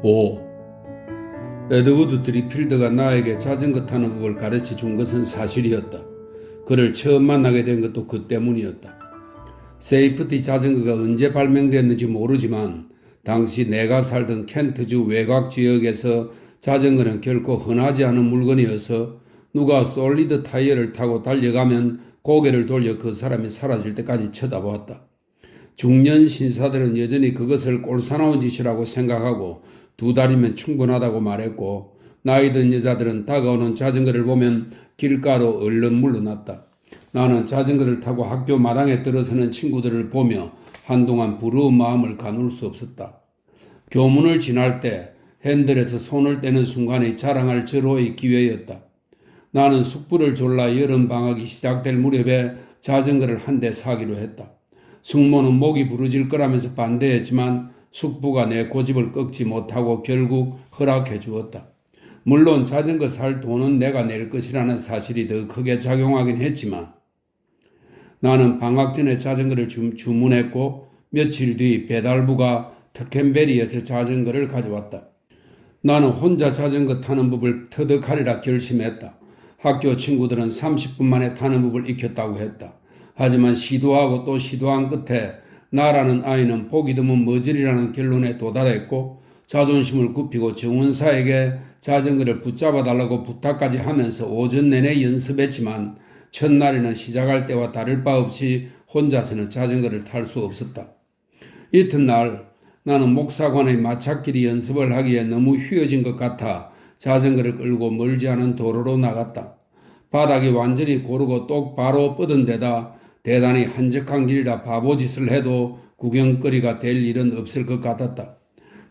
5. 에드워드 드리필드가 나에게 자전거 타는 법을 가르쳐 준 것은 사실이었다. 그를 처음 만나게 된 것도 그 때문이었다. 세이프티 자전거가 언제 발명됐는지 모르지만 당시 내가 살던 켄트주 외곽 지역에서 자전거는 결코 흔하지 않은 물건이어서 누가 솔리드 타이어를 타고 달려가면 고개를 돌려 그 사람이 사라질 때까지 쳐다보았다. 중년 신사들은 여전히 그것을 꼴사나운 짓이라고 생각하고 2달이면 충분하다고 말했고, 나이 든 여자들은 다가오는 자전거를 보면 길가로 얼른 물러났다. 나는 자전거를 타고 학교 마당에 들어서는 친구들을 보며 한동안 부러운 마음을 가눌 수 없었다. 교문을 지날 때 핸들에서 손을 떼는 순간이 자랑할 절호의 기회였다. 나는 숙부를 졸라 여름 방학이 시작될 무렵에 자전거를 한 대 사기로 했다. 숙모는 목이 부러질 거라면서 반대했지만 숙부가 내 고집을 꺾지 못하고 결국 허락해 주었다. 물론 자전거 살 돈은 내가 낼 것이라는 사실이 더 크게 작용하긴 했지만 나는 방학 전에 자전거를 주문했고 며칠 뒤 배달부가 특켄베리에서 자전거를 가져왔다. 나는 혼자 자전거 타는 법을 터득하리라 결심했다. 학교 친구들은 30분 만에 타는 법을 익혔다고 했다. 하지만 시도하고 또 시도한 끝에 나라는 아이는 보기 드문 머저리라는 결론에 도달했고 자존심을 굽히고 정원사에게 자전거를 붙잡아 달라고 부탁까지 하면서 오전 내내 연습했지만 첫날에는 시작할 때와 다를 바 없이 혼자서는 자전거를 탈 수 없었다. 이튿날 나는 목사관의 마찻길이 연습을 하기에 너무 휘어진 것 같아 자전거를 끌고 멀지 않은 도로로 나갔다. 바닥이 완전히 고르고 똑바로 뻗은 데다 대단히 한적한 길이라 바보짓을 해도 구경거리가 될 일은 없을 것 같았다.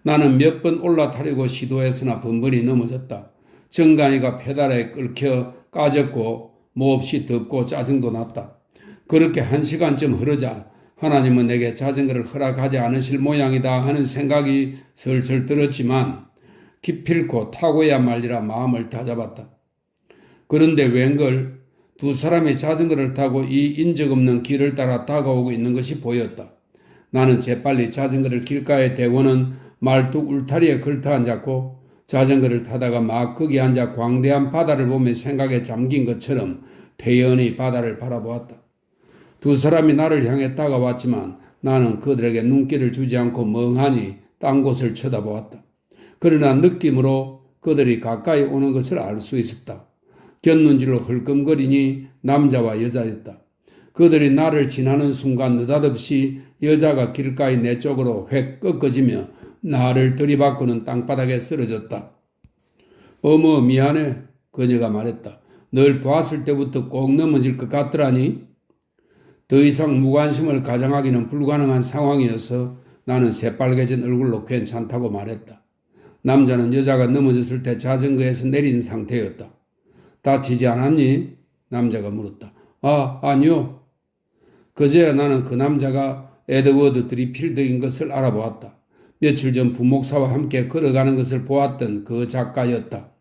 나는 몇 번 올라타려고 시도했으나 번번이 넘어졌다. 정간이가 페달에 끓겨 까졌고 몹시 덥고 짜증도 났다. 그렇게 1시간쯤 흐르자 하나님은 내게 자전거를 허락하지 않으실 모양이다 하는 생각이 슬슬 들었지만 기필코 타고야 말리라 마음을 다잡았다. 그런데 웬걸 두 사람이 자전거를 타고 이 인적 없는 길을 따라 다가오고 있는 것이 보였다. 나는 재빨리 자전거를 길가에 대고는 말뚝 울타리에 걸터 앉았고 자전거를 타다가 막 거기 앉아 광대한 바다를 보며 생각에 잠긴 것처럼 태연히 바다를 바라보았다. 두 사람이 나를 향해 다가왔지만 나는 그들에게 눈길을 주지 않고 멍하니 딴 곳을 쳐다보았다. 그러나 느낌으로 그들이 가까이 오는 것을 알 수 있었다. 곁눈질로 흘끔거리니 남자와 여자였다. 그들이 나를 지나는 순간 느닷없이 여자가 길가에 내 쪽으로 획 꺾어지며 나를 들이받고는 땅바닥에 쓰러졌다. 어머 미안해, 그녀가 말했다. 널 봤을 때부터 꼭 넘어질 것 같더라니. 더 이상 무관심을 가장하기는 불가능한 상황이어서 나는 새빨개진 얼굴로 괜찮다고 말했다. 남자는 여자가 넘어졌을 때 자전거에서 내린 상태였다. 다치지 않았니? 남자가 물었다. 아니요. 그제야 나는 그 남자가 에드워드 드리필드인 것을 알아보았다. 며칠 전 부목사와 함께 걸어가는 것을 보았던 그 작가였다.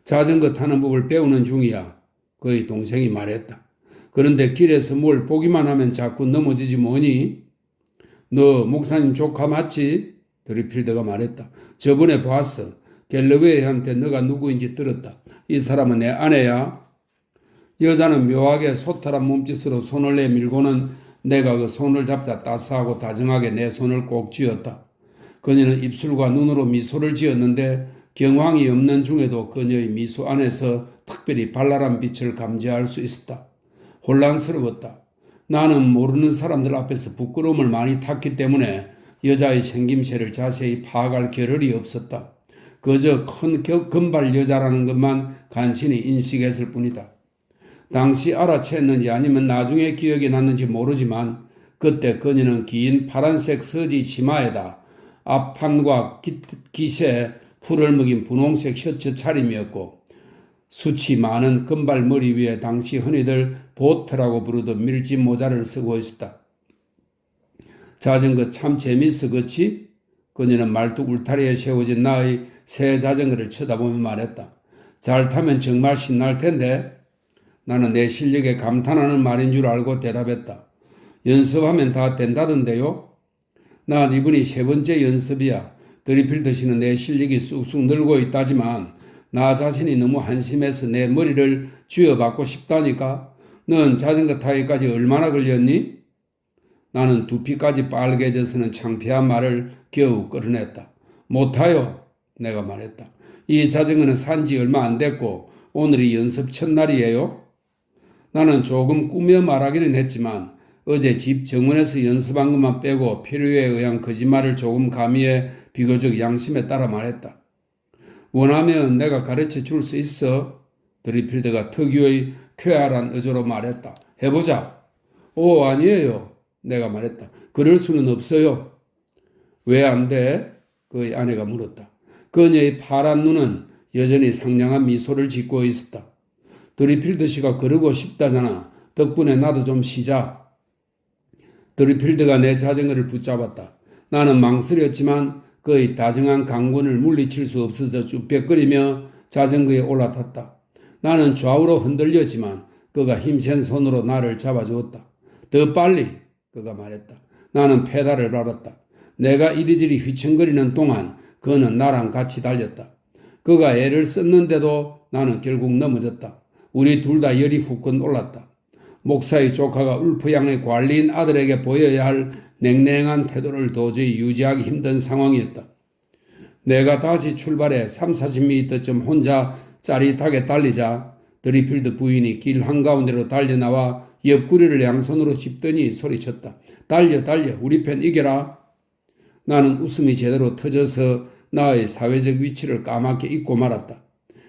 자전거 타는 법을 배우는 중이야. 그의 동생이 말했다. 그런데 길에서 뭘 보기만 하면 자꾸 넘어지지 뭐니? 너 목사님 조카 맞지? 드리필드가 말했다. 저번에 봤어. 갤러웨이한테 너가 누구인지 들었다. 이 사람은 내 아내야. 여자는 묘하게 소탈한 몸짓으로 손을 내밀고는 내가 그 손을 잡자 따스하고 다정하게 내 손을 꼭 쥐었다. 그녀는 입술과 눈으로 미소를 지었는데 경황이 없는 중에도 그녀의 미소 안에서 특별히 발랄한 빛을 감지할 수 있었다. 혼란스러웠다. 나는 모르는 사람들 앞에서 부끄러움을 많이 탔기 때문에 여자의 생김새를 자세히 파악할 겨를이 없었다. 그저 큰 금발 여자라는 것만 간신히 인식했을 뿐이다. 당시 알아챘는지 아니면 나중에 기억이 났는지 모르지만 그때 그녀는 긴 파란색 서지 치마에다 앞판과 깃에 풀을 먹인 분홍색 셔츠 차림이었고 숱이 많은 금발 머리 위에 당시 흔히들 보트라고 부르던 밀짚 모자를 쓰고 있었다. 자전거 참 재밌어 그치? 그녀는 말뚝 울타리에 세워진 나의 새 자전거를 쳐다보며 말했다. 잘 타면 정말 신날 텐데. 나는 내 실력에 감탄하는 말인 줄 알고 대답했다. 연습하면 다 된다던데요? 난 이번이 3번째 연습이야. 드리필드 씨는 내 실력이 쑥쑥 늘고 있다지만 나 자신이 너무 한심해서 내 머리를 쥐어받고 싶다니까. 넌 자전거 타기까지 얼마나 걸렸니? 나는 두피까지 빨개져서는 창피한 말을 겨우 끌어냈다. 못 타요. 내가 말했다. 이 자전거는 산지 얼마 안 됐고 오늘이 연습 첫날이에요. 나는 조금 꾸며 말하기는 했지만 어제 집 정원에서 연습한 것만 빼고 필요에 의한 거짓말을 조금 가미해 비교적 양심에 따라 말했다. 원하면 내가 가르쳐 줄 수 있어. 드리필드가 특유의 쾌활한 어조로 말했다. 해보자. 오, 아니에요. 내가 말했다. 그럴 수는 없어요. 왜 안 돼? 그의 아내가 물었다. 그녀의 파란 눈은 여전히 상냥한 미소를 짓고 있었다. 드리필드 씨가 그러고 싶다잖아. 덕분에 나도 좀 쉬자. 드리필드가 내 자전거를 붙잡았다. 나는 망설였지만 그의 다정한 강권을 물리칠 수 없어서 쭈뼛거리며 자전거에 올라탔다. 나는 좌우로 흔들렸지만 그가 힘센 손으로 나를 잡아주었다. 더 빨리, 그가 말했다. 나는 페달을 밟았다. 내가 이리저리 휘청거리는 동안 그는 나랑 같이 달렸다. 그가 애를 썼는데도 나는 결국 넘어졌다. 우리 둘 다 열이 후끈 올랐다. 목사의 조카가 울프 양의 관리인 아들에게 보여야 할 냉랭한 태도를 도저히 유지하기 힘든 상황이었다. 내가 다시 출발해 30-40m쯤 혼자 짜릿하게 달리자 드리필드 부인이 길 한가운데로 달려나와 옆구리를 양손으로 짚더니 소리쳤다. 달려 달려 우리 편 이겨라. 나는 웃음이 제대로 터져서 나의 사회적 위치를 까맣게 잊고 말았다.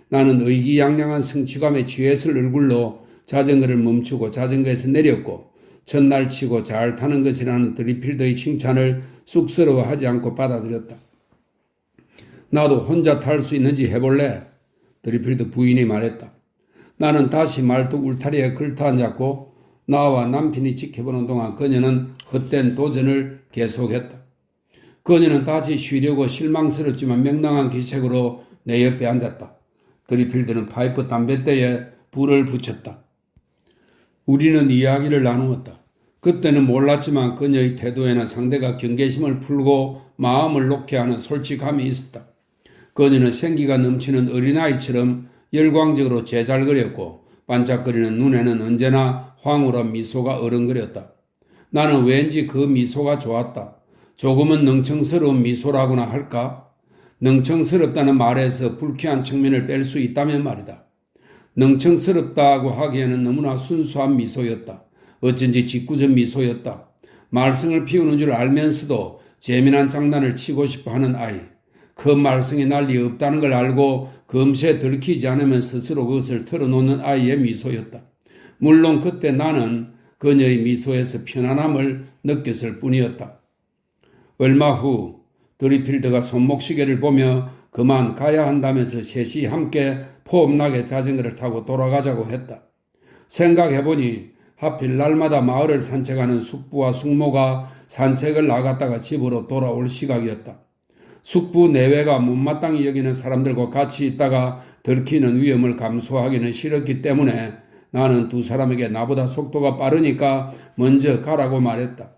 나는 의기양양한 성취감에 취했을 얼굴로 자전거를 멈추고 자전거에서 내렸고 첫날 치고 잘 타는 것이라는 드리필드의 칭찬을 쑥스러워하지 않고 받아들였다. 나도 혼자 탈 수 있는지 해볼래? 드리필드 부인이 말했다. 나는 다시 말뚝 울타리에 걸터앉았고 나와 남편이 지켜보는 동안 그녀는 헛된 도전을 계속했다. 그녀는 다시 쉬려고 실망스럽지만 명랑한 기색으로 내 옆에 앉았다. 드리필드는 파이프 담뱃대에 불을 붙였다. 우리는 이야기를 나누었다. 그때는 몰랐지만 그녀의 태도에는 상대가 경계심을 풀고 마음을 놓게 하는 솔직함이 있었다. 그녀는 생기가 넘치는 어린아이처럼 열광적으로 제잘거렸고 반짝거리는 눈에는 언제나 황홀한 미소가 어른거렸다. 나는 왠지 그 미소가 좋았다. 조금은 능청스러운 미소라고나 할까? 능청스럽다는 말에서 불쾌한 측면을 뺄 수 있다면 말이다. 능청스럽다고 하기에는 너무나 순수한 미소였다. 어쩐지 짓궂은 미소였다. 말썽을 피우는 줄 알면서도 재미난 장난을 치고 싶어하는 아이. 그 말썽이 난리 없다는 걸 알고 금세 들키지 않으면 스스로 그것을 털어놓는 아이의 미소였다. 물론 그때 나는 그녀의 미소에서 편안함을 느꼈을 뿐이었다. 얼마 후 드리필드가 손목시계를 보며 그만 가야 한다면서 셋이 함께 포업나게 자전거를 타고 돌아가자고 했다. 생각해보니 하필 날마다 마을을 산책하는 숙부와 숙모가 산책을 나갔다가 집으로 돌아올 시각이었다. 숙부 내외가 못마땅히 여기는 사람들과 같이 있다가 들키는 위험을 감수하기는 싫었기 때문에 나는 두 사람에게 나보다 속도가 빠르니까 먼저 가라고 말했다.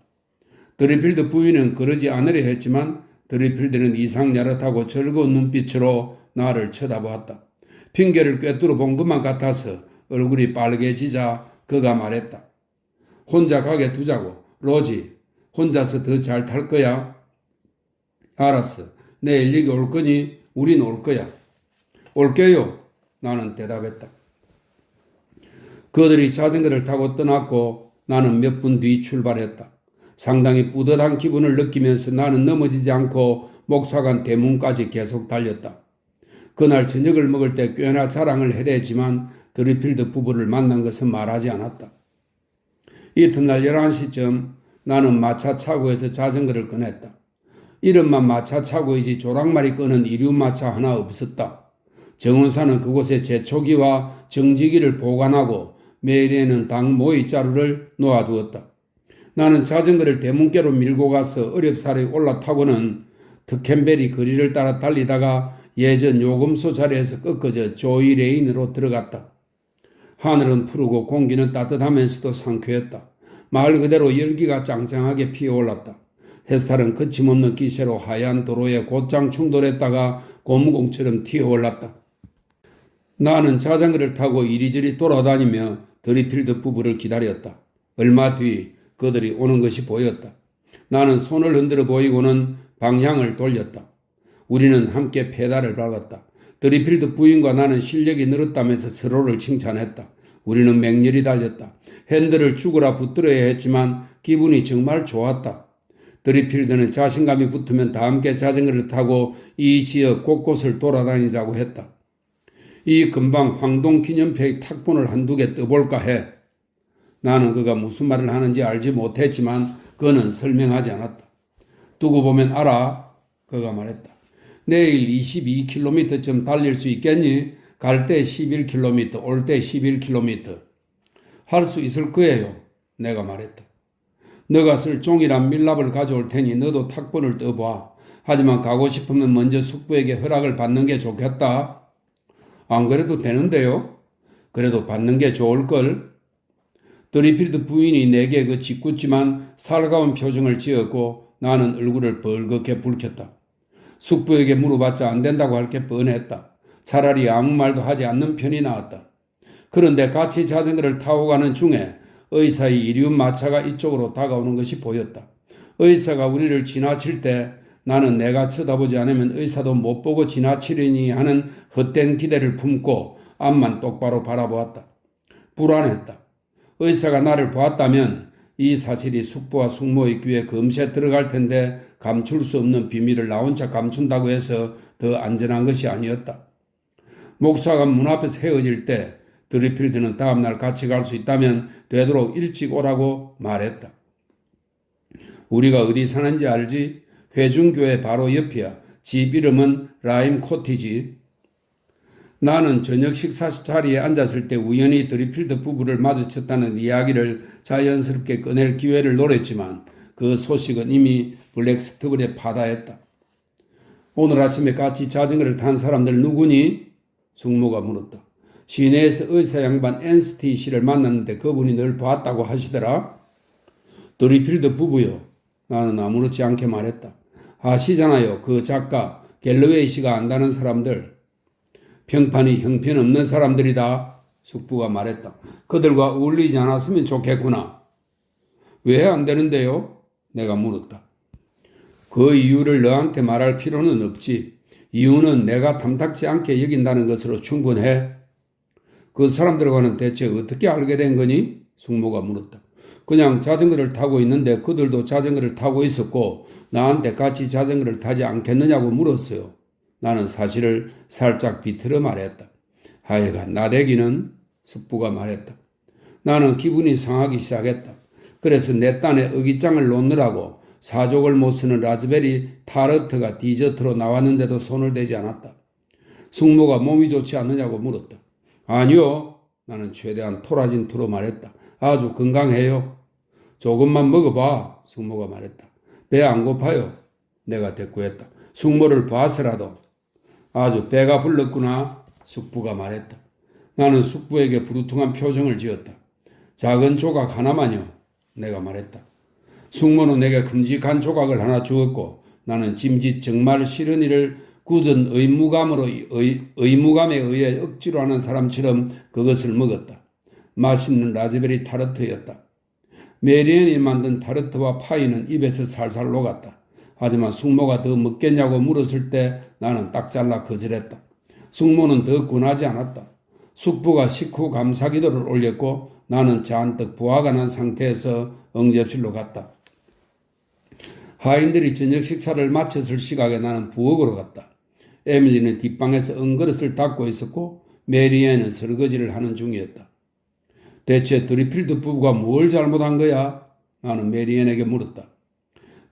드리필드 부인은 그러지 않으려 했지만 드리필드는 이상야릇하고 즐거운 눈빛으로 나를 쳐다보았다. 핑계를 꿰뚫어 본 것만 같아서 얼굴이 빨개지자 그가 말했다. 혼자 가게 두자고. 로지, 혼자서 더 잘 탈 거야? 알았어. 내일 여기 올 거니 우린 올 거야. 올게요. 나는 대답했다. 그들이 자전거를 타고 떠났고 나는 몇 분 뒤 출발했다. 상당히 뿌듯한 기분을 느끼면서 나는 넘어지지 않고 목사관 대문까지 계속 달렸다. 그날 저녁을 먹을 때 꽤나 자랑을 해대지만 드리필드 부부를 만난 것은 말하지 않았다. 이튿날 11시쯤 나는 마차 차고에서 자전거를 꺼냈다. 이름만 마차 차고이지 조랑말이 끄는 이륜마차 하나 없었다. 정원사는 그곳에 제초기와 정지기를 보관하고 매일에는 당 모이자루를 놓아두었다. 나는 자전거를 대문께로 밀고 가서 어렵사리 올라타고는 특캔베리 거리를 따라 달리다가 예전 요금소 자리에서 꺾어져 조이 레인으로 들어갔다. 하늘은 푸르고 공기는 따뜻하면서도 상쾌했다. 말 그대로 열기가 짱짱하게 피어올랐다. 햇살은 거침없는 기세로 하얀 도로에 곧장 충돌했다가 고무공처럼 튀어올랐다. 나는 자전거를 타고 이리저리 돌아다니며 드리필드 부부를 기다렸다. 얼마 뒤 그들이 오는 것이 보였다. 나는 손을 흔들어 보이고는 방향을 돌렸다. 우리는 함께 페달을 밟았다. 드리필드 부인과 나는 실력이 늘었다면서 서로를 칭찬했다. 우리는 맹렬히 달렸다. 핸들을 죽으라 붙들어야 했지만 기분이 정말 좋았다. 드리필드는 자신감이 붙으면 다 함께 자전거를 타고 이 지역 곳곳을 돌아다니자고 했다. 이 근방 황동 기념표의 탁본을 한두 개 떠볼까 해. 나는 그가 무슨 말을 하는지 알지 못했지만 그는 설명하지 않았다. 두고 보면 알아. 그가 말했다. 내일 22km쯤 달릴 수 있겠니? 갈 때 11km, 올 때 11km. 할 수 있을 거예요. 내가 말했다. 너가 쓸 종이랑 밀랍을 가져올 테니 너도 탁본을 떠봐. 하지만 가고 싶으면 먼저 숙부에게 허락을 받는 게 좋겠다. 안 그래도 되는데요? 그래도 받는 게 좋을걸? 드리필드 부인이 내게 그 짓궂지만 살가운 표정을 지었고 나는 얼굴을 벌겋게 붉혔다. 숙부에게 물어봤자 안 된다고 할 게 뻔했다. 차라리 아무 말도 하지 않는 편이 나았다. 그런데 같이 자전거를 타고 가는 중에 의사의 이리움 마차가 이쪽으로 다가오는 것이 보였다. 의사가 우리를 지나칠 때 나는 내가 쳐다보지 않으면 의사도 못 보고 지나치려니 하는 헛된 기대를 품고 앞만 똑바로 바라보았다. 불안했다. 의사가 나를 보았다면 이 사실이 숙부와 숙모의 귀에 금세 들어갈 텐데 감출 수 없는 비밀을 나 혼자 감춘다고 해서 더 안전한 것이 아니었다. 목사가 문 앞에서 헤어질 때 드리필드는 다음날 같이 갈 수 있다면 되도록 일찍 오라고 말했다. 우리가 어디 사는지 알지? 회중교회 바로 옆이야. 집 이름은 라임 코티지. 나는 저녁 식사 자리에 앉았을 때 우연히 드리필드 부부를 마주쳤다는 이야기를 자연스럽게 꺼낼 기회를 노렸지만 그 소식은 이미 블랙스트블에 파다했다. 오늘 아침에 같이 자전거를 탄 사람들 누구니? 숙모가 물었다. 시내에서 의사 양반 앤스티 씨를 만났는데 그분이 널 봤다고 하시더라. 드리필드 부부요. 나는 아무렇지 않게 말했다. 아시잖아요. 그 작가 갤러웨이 씨가 안다는 사람들. 평판이 형편없는 사람들이다. 숙부가 말했다. 그들과 어울리지 않았으면 좋겠구나. 왜 안 되는데요? 내가 물었다. 그 이유를 너한테 말할 필요는 없지. 이유는 내가 탐탁지 않게 여긴다는 것으로 충분해. 그 사람들과는 대체 어떻게 알게 된 거니? 숙모가 물었다. 그냥 자전거를 타고 있는데 그들도 자전거를 타고 있었고 나한테 같이 자전거를 타지 않겠느냐고 물었어요. 나는 사실을 살짝 비틀어 말했다. 하여간 나대기는 숙부가 말했다. 나는 기분이 상하기 시작했다. 그래서 내 딴에 어깃장을 놓느라고 사족을 못 쓰는 라즈베리 타르트가 디저트로 나왔는데도 손을 대지 않았다. 숙모가 몸이 좋지 않느냐고 물었다. 아니요. 나는 최대한 토라진 투로 말했다. 아주 건강해요. 조금만 먹어봐. 숙모가 말했다. 배 안 고파요. 내가 대꾸했다. 숙모를 봐서라도. 아주 배가 불렀구나. 숙부가 말했다. 나는 숙부에게 부르퉁한 표정을 지었다. 작은 조각 하나만요. 내가 말했다. 숙모는 내게 큼직한 조각을 하나 주었고 나는 짐짓 정말 싫은 일을 굳은 의무감에 의해 억지로 하는 사람처럼 그것을 먹었다. 맛있는 라즈베리 타르트였다. 메리앤이 만든 타르트와 파이는 입에서 살살 녹았다. 하지만 숙모가 더 먹겠냐고 물었을 때 나는 딱 잘라 거절했다. 숙모는 더 권하지 않았다. 숙부가 식후 감사기도를 올렸고 나는 잔뜩 부하가 난 상태에서 응접실로 갔다. 하인들이 저녁 식사를 마쳤을 시각에 나는 부엌으로 갔다. 에밀리는 뒷방에서 은그릇을 닦고 있었고 메리앤은 설거지를 하는 중이었다. 대체 드리필드 부부가 뭘 잘못한 거야? 나는 메리앤에게 물었다.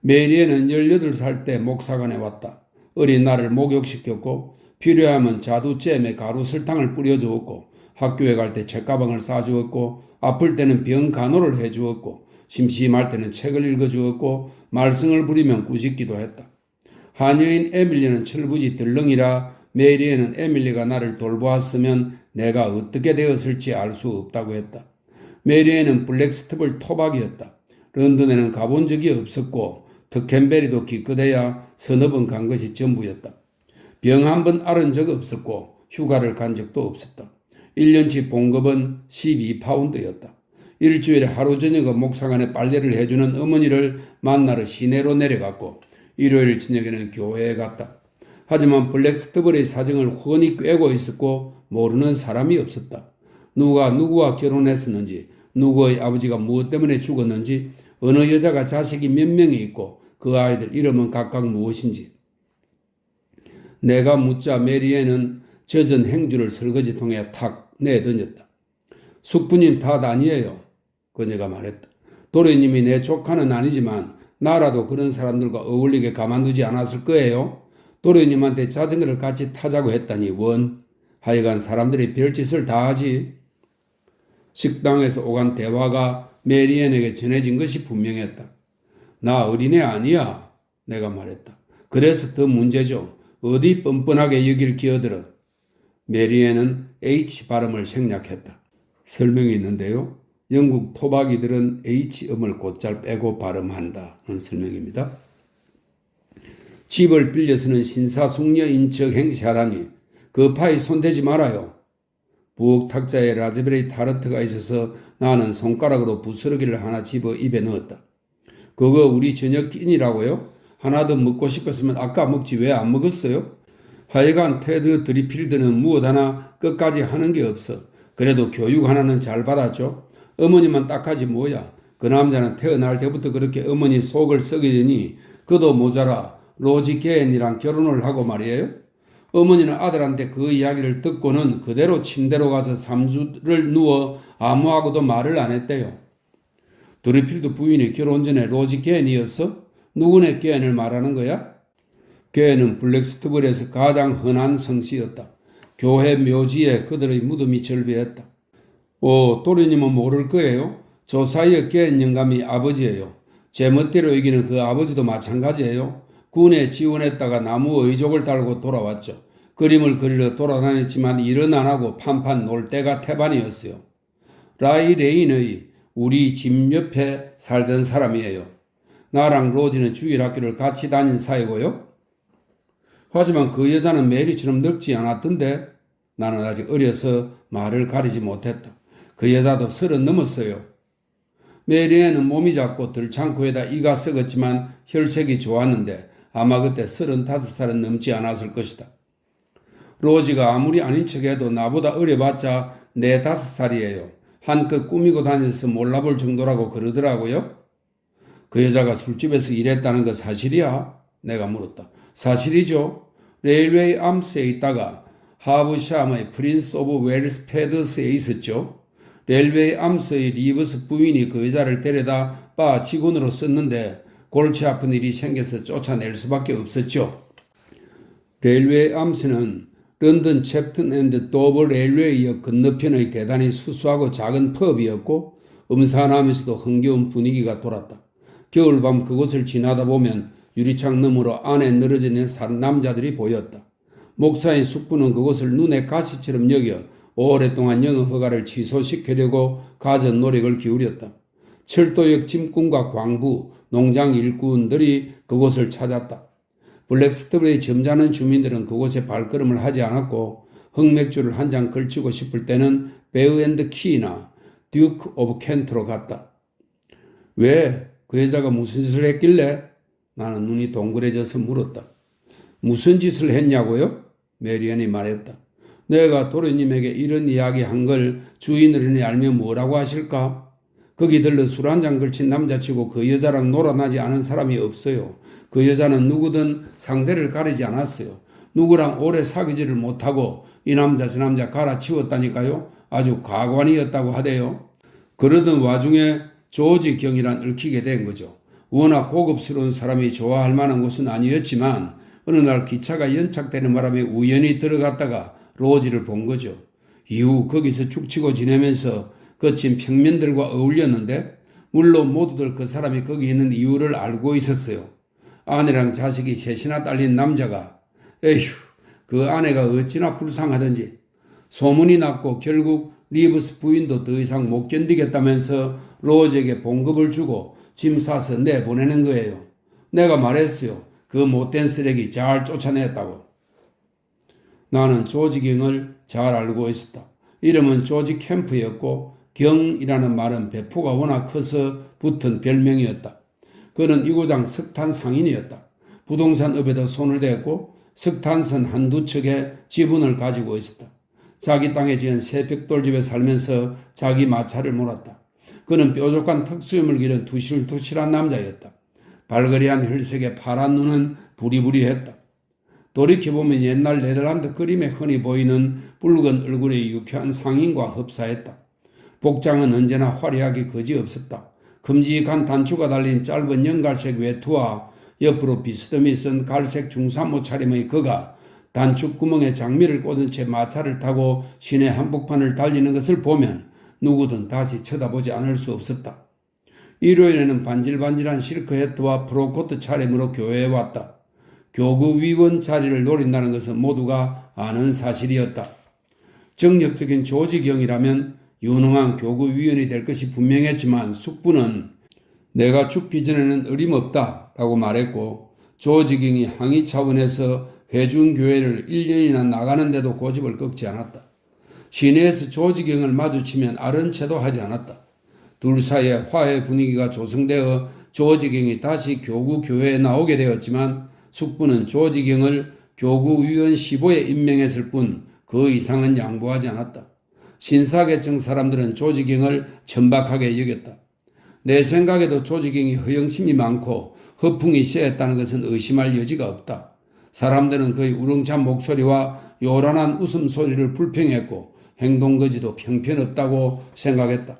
메리앤은 18살 때 목사관에 왔다. 어린 나를 목욕시켰고 필요하면 자두잼에 가루 설탕을 뿌려주었고 학교에 갈 때 책가방을 싸주었고 아플 때는 병 간호를 해주었고 심심할 때는 책을 읽어주었고 말썽을 부리면 꾸짖기도 했다. 하녀인 에밀리는 철부지 덜렁이라 메리앤은 에밀리가 나를 돌보았으면 내가 어떻게 되었을지 알 수 없다고 했다. 메리앤은 블랙스트블 토박이었다. 런던에는 가본 적이 없었고 특캔베리도 기껏해야 서너 번 간 것이 전부였다. 병 한 번 앓은 적 없었고 휴가를 간 적도 없었다. 1년치 봉급은 12파운드였다. 일주일에 하루 저녁은 목상안에 빨래를 해주는 어머니를 만나러 시내로 내려갔고 일요일 저녁에는 교회에 갔다. 하지만 블랙스터블의 사정을 훤히 꿰고 있었고 모르는 사람이 없었다. 누가 누구와 결혼했었는지, 누구의 아버지가 무엇 때문에 죽었는지, 어느 여자가 자식이 몇 명이 있고 그 아이들 이름은 각각 무엇인지. 내가 묻자 메리애는 젖은 행주를 설거지통에 탁 내던졌다. 숙부님 탓 아니에요. 그녀가 말했다. 도련님이 내 조카는 아니지만 나라도 그런 사람들과 어울리게 가만두지 않았을 거예요. 도련님한테 자전거를 같이 타자고 했다니 원. 하여간 사람들이 별짓을 다 하지. 식당에서 오간 대화가 메리앤에게 전해진 것이 분명했다. 나 어린애 아니야. 내가 말했다. 그래서 더 문제죠. 어디 뻔뻔하게 여길 기어들어. 메리앤은 H 발음을 생략했다. 설명이 있는데요. 영국 토박이들은 H음을 곧잘 빼고 발음한다는 설명입니다. 집을 빌려서는 신사숙녀인 척 행세하다니 그 파이 손대지 말아요. 부엌 탁자에 라즈베리 타르트가 있어서 나는 손가락으로 부스러기를 하나 집어 입에 넣었다. 그거 우리 저녁 끼니라고요? 하나 더 먹고 싶었으면 아까 먹지 왜 안 먹었어요? 하여간 테드 드리필드는 무엇 하나 끝까지 하는 게 없어. 그래도 교육 하나는 잘 받았죠. 어머니만 딱하지 뭐야. 그 남자는 태어날 때부터 그렇게 어머니 속을 썩이더니 그도 모자라 로지 게인이랑 결혼을 하고 말이에요. 어머니는 아들한테 그 이야기를 듣고는 그대로 침대로 가서 3주를 누워 아무하고도 말을 안 했대요. 드리필드 부인이 결혼 전에 로지 게인이었어? 누구네 게인을 말하는 거야? 게인은 블랙스터블에서 가장 흔한 성씨였다. 교회 묘지에 그들의 무덤이 절비했다. 도련님은 모를 거예요. 조사이어 게인 영감이 아버지예요. 제 멋대로 여기는 그 아버지도 마찬가지예요. 군에 지원했다가 나무 의족을 달고 돌아왔죠. 그림을 그리러 돌아다녔지만 일은 안 하고 판판 놀 때가 태반이었어요. 라이 레인의 우리 집 옆에 살던 사람이에요. 나랑 로지는 주일학교를 같이 다닌 사이고요. 하지만 그 여자는 메리처럼 늙지 않았던데 나는 아직 어려서 말을 가리지 못했다. 그 여자도 30 넘었어요. 메리애는 몸이 작고 들창코에다 이가 썩었지만 혈색이 좋았는데 아마 그때 35살은 넘지 않았을 것이다. 로지가 아무리 아닌 척해도 나보다 어려봤자 4, 5살이에요. 한껏 꾸미고 다녀서 몰라볼 정도라고 그러더라고요. 그 여자가 술집에서 일했다는 거 사실이야? 내가 물었다. 사실이죠. 레일웨이 암스에 있다가 하브샴의 프린스 오브 웨일스 패더스에 있었죠. 레일웨이 암스의 리버스 부인이 그 여자를 데려다 바 직원으로 썼는데 골치 아픈 일이 생겨서 쫓아낼 수밖에 없었죠. 레일웨이 암스는 런던 챕튼 앤드 도버 레일웨이역 건너편의 대단히 수수하고 작은 펍이었고 음산하면서도 흥겨운 분위기가 돌았다. 겨울밤 그곳을 지나다 보면 유리창 너머로 안에 늘어져 있는 남자들이 보였다. 목사인 숙부는 그곳을 눈의 가시처럼 여겨 오랫동안 영업 허가를 취소시키려고 가전 노력을 기울였다. 철도역 짐꾼과 광부, 농장 일꾼들이 그곳을 찾았다. 블랙스터블의 점잖은 주민들은 그곳에 발걸음을 하지 않았고 흑맥주를 한 잔 걸치고 싶을 때는 베어 앤드 키나 듀크 오브 켄트로 갔다. 왜? 그 여자가 무슨 짓을 했길래? 나는 눈이 동그래져서 물었다. 무슨 짓을 했냐고요? 메리앤이 말했다. 내가 도련님에게 이런 이야기 한 걸 주인어른이 알면 뭐라고 하실까? 거기 들러 술 한 잔 걸친 남자치고 그 여자랑 놀아나지 않은 사람이 없어요. 그 여자는 누구든 상대를 가리지 않았어요. 누구랑 오래 사귀지를 못하고 이 남자 저 남자 갈아치웠다니까요. 아주 가관이었다고 하대요. 그러던 와중에 조지 경이란 얽히게 된 거죠. 워낙 고급스러운 사람이 좋아할 만한 곳은 아니었지만 어느 날 기차가 연착되는 바람에 우연히 들어갔다가 로지를 본 거죠. 이후 거기서 죽치고 지내면서 거친 평민들과 어울렸는데 물론 모두들 그 사람이 거기 있는 이유를 알고 있었어요. 아내랑 자식이 셋이나 딸린 남자가 에휴 그 아내가 어찌나 불쌍하던지 소문이 났고 결국 리브스 부인도 더 이상 못 견디겠다면서 로지에게 봉급을 주고 짐 싸서 내보내는 거예요. 내가 말했어요. 그 못된 쓰레기 잘 쫓아냈다고. 나는 조지 경을 잘 알고 있었다. 이름은 조지 캠프였고 경이라는 말은 배포가 워낙 커서 붙은 별명이었다. 그는 이구장 석탄 상인이었다. 부동산 업에도 손을 댔고 석탄선 한두 척의 지분을 가지고 있었다. 자기 땅에 지은 새 벽돌집에 살면서 자기 마차를 몰았다. 그는 뾰족한 턱수염을 기른 두실두실한 남자였다. 발그레한 혈색에 파란 눈은 부리부리했다. 돌이켜보면 옛날 네덜란드 그림에 흔히 보이는 붉은 얼굴의 유쾌한 상인과 흡사했다. 복장은 언제나 화려하게 거지없었다. 큼직한 단추가 달린 짧은 연갈색 외투와 옆으로 비스듬히 쓴 갈색 중삼모 차림의 그가 단축구멍에 장미를 꽂은 채 마차를 타고 시내 한복판을 달리는 것을 보면 누구든 다시 쳐다보지 않을 수 없었다. 일요일에는 반질반질한 실크헤트와 프로코트 차림으로 교회에 왔다. 교구위원 자리를 노린다는 것은 모두가 아는 사실이었다. 정력적인 조지경이라면 유능한 교구위원이 될 것이 분명했지만 숙부는 내가 죽기 전에는 어림없다 라고 말했고 조지경이 항의 차원에서 회중교회를 1년이나 나가는데도 고집을 꺾지 않았다. 시내에서 조지경을 마주치면 아른 채도 하지 않았다. 둘 사이에 화해 분위기가 조성되어 조지경이 다시 교구교회에 나오게 되었지만 숙부는 조지경을 교구위원 15에 임명했을 뿐 그 이상은 양보하지 않았다. 신사계층 사람들은 조지경을 천박하게 여겼다. 내 생각에도 조지경이 허영심이 많고 허풍이 쎄했다는 것은 의심할 여지가 없다. 사람들은 그의 우렁찬 목소리와 요란한 웃음소리를 불평했고 행동거지도 형편없다고 생각했다.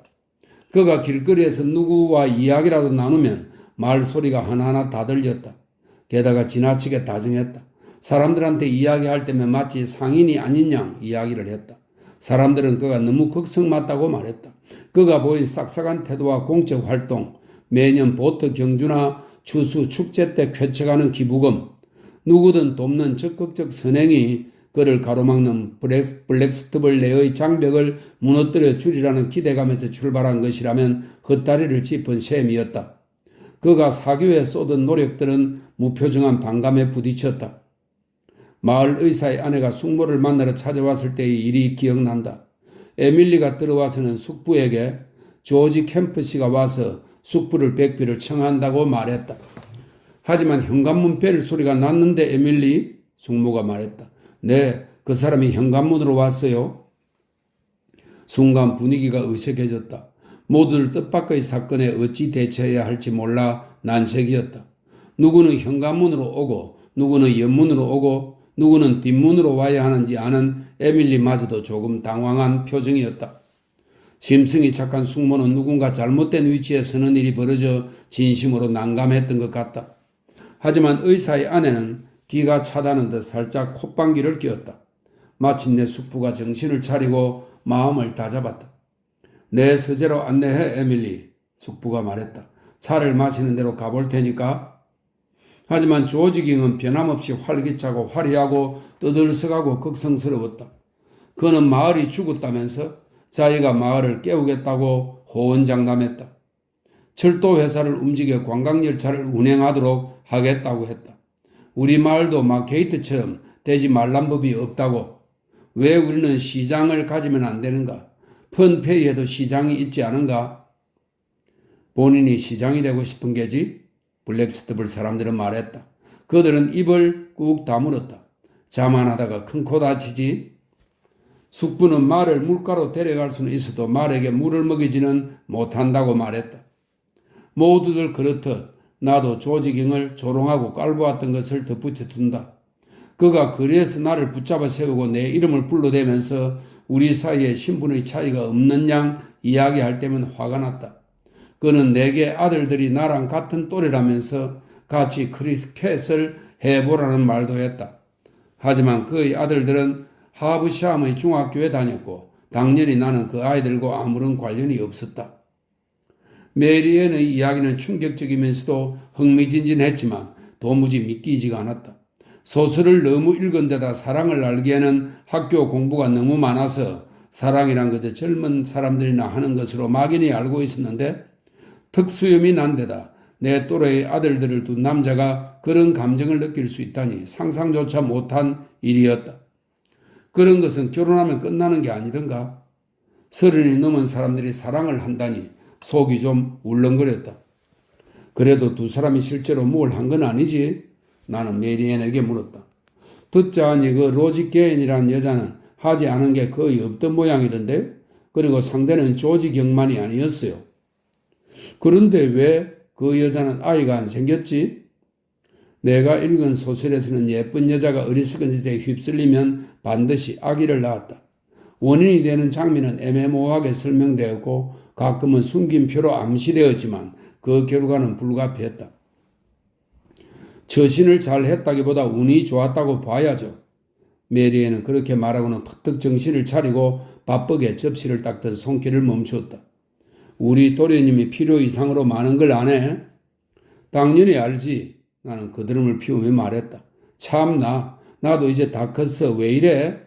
그가 길거리에서 누구와 이야기라도 나누면 말소리가 하나하나 다 들렸다. 게다가 지나치게 다정했다. 사람들한테 이야기할 때면 마치 상인이 아닌 양 이야기를 했다. 사람들은 그가 너무 극성맞다고 말했다. 그가 보인 싹싹한 태도와 공적 활동, 매년 보트 경주나 추수 축제 때 쾌척하는 기부금, 누구든 돕는 적극적 선행이 그를 가로막는 블랙스톱을 내의 장벽을 무너뜨려 주리라는 기대감에서 출발한 것이라면 헛다리를 짚은 셈이었다. 그가 사교에 쏟은 노력들은 무표정한 반감에 부딪혔다. 마을 의사의 아내가 숙모를 만나러 찾아왔을 때의 일이 기억난다. 에밀리가 들어와서는 숙부에게 조지 캠프 씨가 와서 숙부를 백비를 청한다고 말했다. 하지만 현관문 벨 소리가 났는데 에밀리? 숙모가 말했다. 네, 그 사람이 현관문으로 왔어요. 순간 분위기가 어색해졌다. 모두들 뜻밖의 사건에 어찌 대처해야 할지 몰라 난색이었다. 누구는 현관문으로 오고 누구는 옆문으로 오고 누구는 뒷문으로 와야 하는지 아는 에밀리마저도 조금 당황한 표정이었다. 심성이 착한 숙모는 누군가 잘못된 위치에 서는 일이 벌어져 진심으로 난감했던 것 같다. 하지만 의사의 아내는 기가 차다는 듯 살짝 콧방귀를 뀌었다. 마침내 숙부가 정신을 차리고 마음을 다잡았다. 내 서재로 안내해 에밀리, 숙부가 말했다. 차를 마시는 대로 가볼 테니까. 하지만 조지경은 변함없이 활기차고 화려하고 떠들썩하고 극성스러웠다. 그는 마을이 죽었다면서 자기가 마을을 깨우겠다고 호언장담했다. 철도회사를 움직여 관광열차를 운행하도록 하겠다고 했다. 우리 마을도 막 게이트처럼 되지 말란 법이 없다고. 왜 우리는 시장을 가지면 안 되는가? 펀페이에도 시장이 있지 않은가? 본인이 시장이 되고 싶은 게지? 블랙스톱을 사람들은 말했다. 그들은 입을 꾹 다물었다. 자만하다가 큰 코 다치지? 숙부는 말을 물가로 데려갈 수는 있어도 말에게 물을 먹이지는 못한다고 말했다. 모두들 그렇듯 나도 조지경을 조롱하고 깔보았던 것을 덧붙여 둔다. 그가 거리에서 나를 붙잡아 세우고 내 이름을 불러대면서 우리 사이에 신분의 차이가 없는 양 이야기할 때면 화가 났다. 그는 내게 아들들이 나랑 같은 또래라면서 같이 크리스켓을 해보라는 말도 했다. 하지만 그의 아들들은 하브시암의 중학교에 다녔고 당연히 나는 그 아이들과 아무런 관련이 없었다. 메리앤의 이야기는 충격적이면서도 흥미진진했지만 도무지 믿기지가 않았다. 소설을 너무 읽은 데다 사랑을 알기에는 학교 공부가 너무 많아서 사랑이란 그저 젊은 사람들이나 하는 것으로 막연히 알고 있었는데 턱수염이 난 데다 내 또래의 아들들을 둔 남자가 그런 감정을 느낄 수 있다니 상상조차 못한 일이었다. 그런 것은 결혼하면 끝나는 게 아니던가. 30이 넘은 사람들이 사랑을 한다니 속이 좀 울렁거렸다. 그래도 두 사람이 실제로 뭘 한 건 아니지? 나는 메리앤에게 물었다. 듣자하니 그 로지 게인이라는 여자는 하지 않은 게 거의 없던 모양이던데? 그리고 상대는 조지 경만이 아니었어요. 그런데 왜 그 여자는 아이가 안 생겼지? 내가 읽은 소설에서는 예쁜 여자가 어리석은 짓에 휩쓸리면 반드시 아기를 낳았다. 원인이 되는 장면은 애매모호하게 설명되었고 가끔은 숨긴 표로 암시되었지만 그 결과는 불가피했다. 처신을 잘 했다기보다 운이 좋았다고 봐야죠. 메리에는 그렇게 말하고는 퍼뜩 정신을 차리고 바쁘게 접시를 닦던 손길을 멈추었다. 우리 도련님이 필요 이상으로 많은 걸 아네? 당연히 알지. 나는 그드름을 피우며 말했다. 참나, 나도 이제 다 컸어. 왜 이래?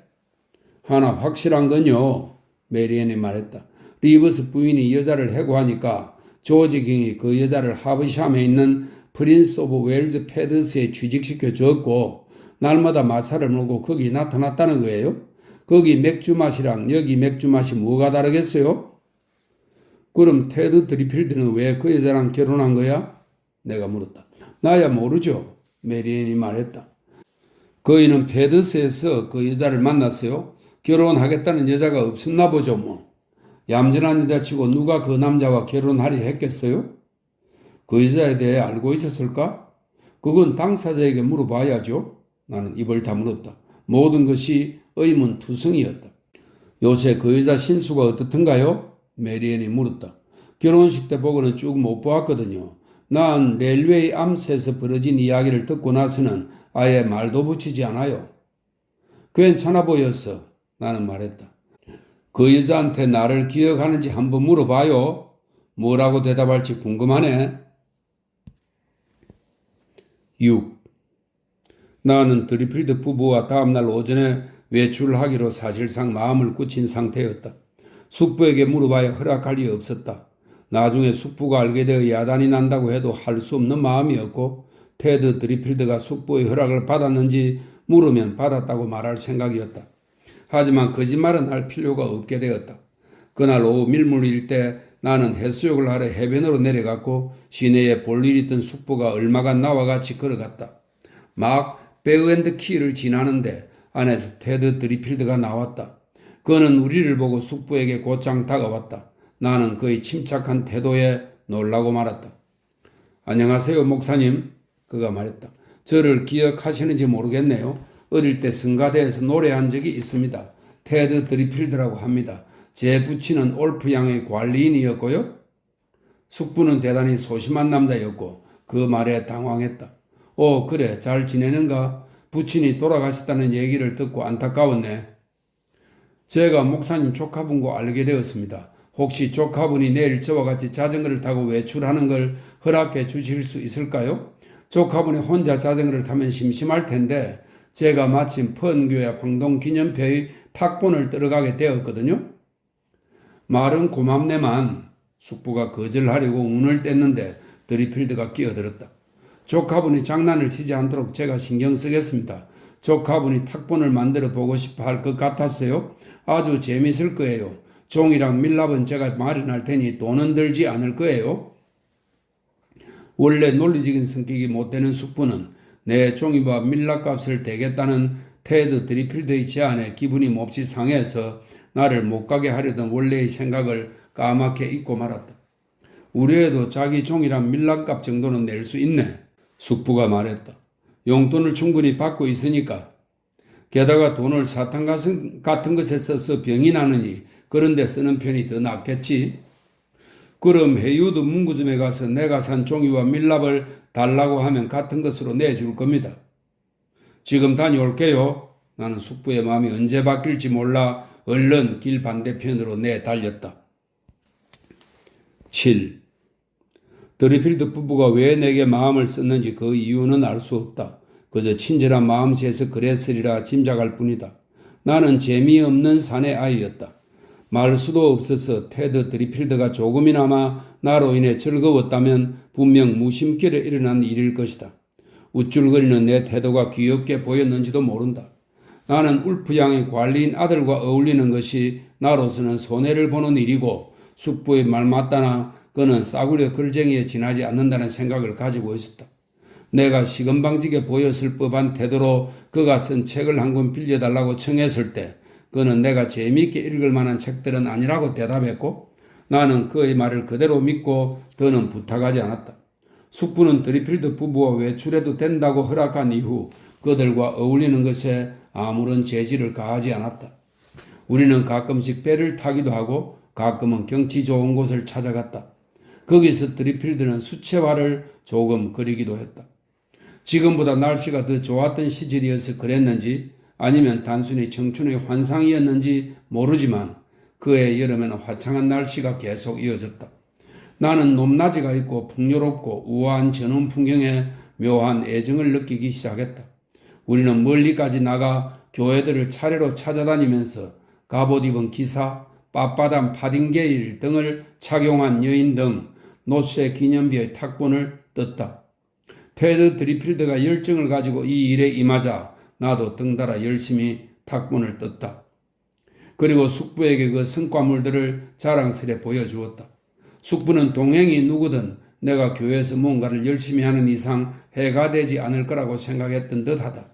하나 확실한 건요. 메리앤이 말했다. 리버스 부인이 여자를 해고하니까 조지 킹이 그 여자를 하버샴에 있는 프린스 오브 웨일즈 패드스에 취직시켜 줬고 날마다 마차를 몰고 거기 나타났다는 거예요. 거기 맥주 맛이랑 여기 맥주 맛이 뭐가 다르겠어요? 그럼 테드 드리필드는 왜 그 여자랑 결혼한 거야? 내가 물었다. 나야 모르죠. 메리앤이 말했다. 그이는 패드스에서 그 여자를 만났어요. 결혼하겠다는 여자가 없었나 보죠 뭐. 얌전한 여자치고 누가 그 남자와 결혼하려 했겠어요? 그 여자에 대해 알고 있었을까? 그건 당사자에게 물어봐야죠. 나는 입을 다물었다. 모든 것이 의문투성이었다. 요새 그 여자 신수가 어떻던가요? 메리앤이 물었다. 결혼식 때 보고는 쭉 못 보았거든요. 난 렐웨이 암스에서 벌어진 이야기를 듣고 나서는 아예 말도 붙이지 않아요. 괜찮아 보였어. 나는 말했다. 그 여자한테 나를 기억하는지 한번 물어봐요. 뭐라고 대답할지 궁금하네. 6. 나는 드리필드 부부와 다음날 오전에 외출하기로 사실상 마음을 굳힌 상태였다. 숙부에게 물어봐야 허락할 리 없었다. 나중에 숙부가 알게 되어 야단이 난다고 해도 할 수 없는 마음이었고 테드 드리필드가 숙부의 허락을 받았는지 물으면 받았다고 말할 생각이었다. 하지만 거짓말은 할 필요가 없게 되었다. 그날 오후 밀물일 때 나는 해수욕을 하러 해변으로 내려갔고 시내에 볼일 있던 숙부가 얼마간 나와 같이 걸어갔다. 막 베어앤드 키를 지나는데 안에서 테드 드리필드가 나왔다. 그는 우리를 보고 숙부에게 곧장 다가왔다. 나는 그의 침착한 태도에 놀라고 말았다. 안녕하세요 목사님. 그가 말했다. 저를 기억하시는지 모르겠네요. 어릴 때 성가대에서 노래한 적이 있습니다. 테드 드리필드라고 합니다. 제 부친은 올프 양의 관리인이었고요. 숙부는 대단히 소심한 남자였고 그 말에 당황했다. 그래 잘 지내는가? 부친이 돌아가셨다는 얘기를 듣고 안타까웠네. 제가 목사님 조카분과 알게 되었습니다. 혹시 조카분이 내일 저와 같이 자전거를 타고 외출하는 걸 허락해 주실 수 있을까요? 조카분이 혼자 자전거를 타면 심심할 텐데 제가 마침 펀교회 황동기념표의 탁본을 들어가게 되었거든요. 말은 고맙네만 숙부가 거절하려고 운을 뗐는데 드리필드가 끼어들었다. 조카분이 장난을 치지 않도록 제가 신경 쓰겠습니다. 조카분이 탁본을 만들어 보고 싶어 할 것 같았어요. 아주 재밌을 거예요. 종이랑 밀랍은 제가 마련할 테니 돈은 들지 않을 거예요. 원래 논리적인 성격이 못 되는 숙부는 내 종이와 밀랍값을 대겠다는 테드 드리필드의 제안에 기분이 몹시 상해서 나를 못 가게 하려던 원래의 생각을 까맣게 잊고 말았다. 우리 애도 자기 종이랑 밀랍값 정도는 낼 수 있네. 숙부가 말했다. 용돈을 충분히 받고 있으니까. 게다가 돈을 사탕 같은 것에 써서 병이 나느니 그런 데 쓰는 편이 더 낫겠지. 그럼 헤이우드 문구점에 가서 내가 산 종이와 밀랍을 달라고 하면 같은 것으로 내줄 겁니다. 지금 다녀올게요. 나는 숙부의 마음이 언제 바뀔지 몰라 얼른 길 반대편으로 내달렸다. 7. 드리필드 부부가 왜 내게 마음을 썼는지 그 이유는 알 수 없다. 그저 친절한 마음씨에서 그랬으리라 짐작할 뿐이다. 나는 재미없는 사내 아이였다. 말 수도 없어서 테드 드리필드가 조금이나마 나로 인해 즐거웠다면 분명 무심결에 일어난 일일 것이다. 우쭐거리는 내 태도가 귀엽게 보였는지도 모른다. 나는 울프 양의 관리인 아들과 어울리는 것이 나로서는 손해를 보는 일이고 숙부의 말 맞다나 그는 싸구려 글쟁이에 지나지 않는다는 생각을 가지고 있었다. 내가 시건방지게 보였을 법한 태도로 그가 쓴 책을 한 권 빌려달라고 청했을 때 그는 내가 재미있게 읽을 만한 책들은 아니라고 대답했고 나는 그의 말을 그대로 믿고 더는 부탁하지 않았다. 숙부는 드리필드 부부와 외출해도 된다고 허락한 이후 그들과 어울리는 것에 아무런 재질을 가하지 않았다. 우리는 가끔씩 배를 타기도 하고 가끔은 경치 좋은 곳을 찾아갔다. 거기서 드리필드는 수채화를 조금 그리기도 했다. 지금보다 날씨가 더 좋았던 시절이어서 그랬는지 아니면 단순히 청춘의 환상이었는지 모르지만 그해 여름에는 화창한 날씨가 계속 이어졌다. 나는 높낮이가 있고 풍요롭고 우아한 전원 풍경에 묘한 애정을 느끼기 시작했다. 우리는 멀리까지 나가 교회들을 차례로 찾아다니면서 갑옷 입은 기사, 빳빳한 파딩게일 등을 착용한 여인 등 노쇠 기념비의 탁본을 떴다. 테드 드리필드가 열정을 가지고 이 일에 임하자 나도 등달아 열심히 탁본을 떴다. 그리고 숙부에게 그 성과물들을 자랑스레 보여주었다. 숙부는 동행이 누구든 내가 교회에서 뭔가를 열심히 하는 이상 해가 되지 않을 거라고 생각했던 듯하다.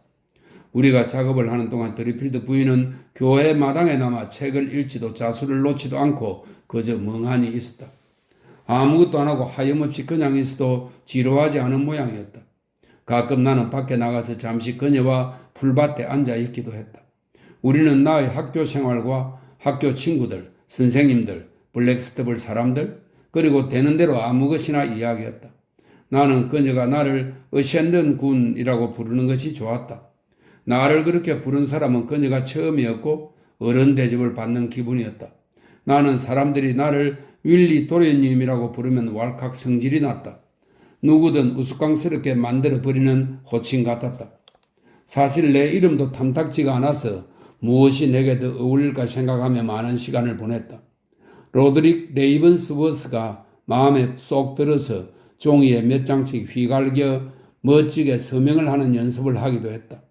우리가 작업을 하는 동안 드리필드 부인은 교회 마당에 남아 책을 읽지도 자수를 놓지도 않고 그저 멍하니 있었다. 아무것도 안 하고 하염없이 그냥 있어도 지루하지 않은 모양이었다. 가끔 나는 밖에 나가서 잠시 그녀와 풀밭에 앉아 있기도 했다. 우리는 나의 학교 생활과 학교 친구들, 선생님들, 블랙스터블 사람들, 그리고 되는 대로 아무 것이나 이야기했다. 나는 그녀가 나를 어셴든 군이라고 부르는 것이 좋았다. 나를 그렇게 부른 사람은 그녀가 처음이었고 어른 대접을 받는 기분이었다. 나는 사람들이 나를 윌리 도련님이라고 부르면 왈칵 성질이 났다. 누구든 우스꽝스럽게 만들어버리는 호칭 같았다. 사실 내 이름도 탐탁지가 않아서 무엇이 내게 더 어울릴까 생각하며 많은 시간을 보냈다. 로드릭 레이븐스워스가 마음에 쏙 들어서 종이에 몇 장씩 휘갈겨 멋지게 서명을 하는 연습을 하기도 했다.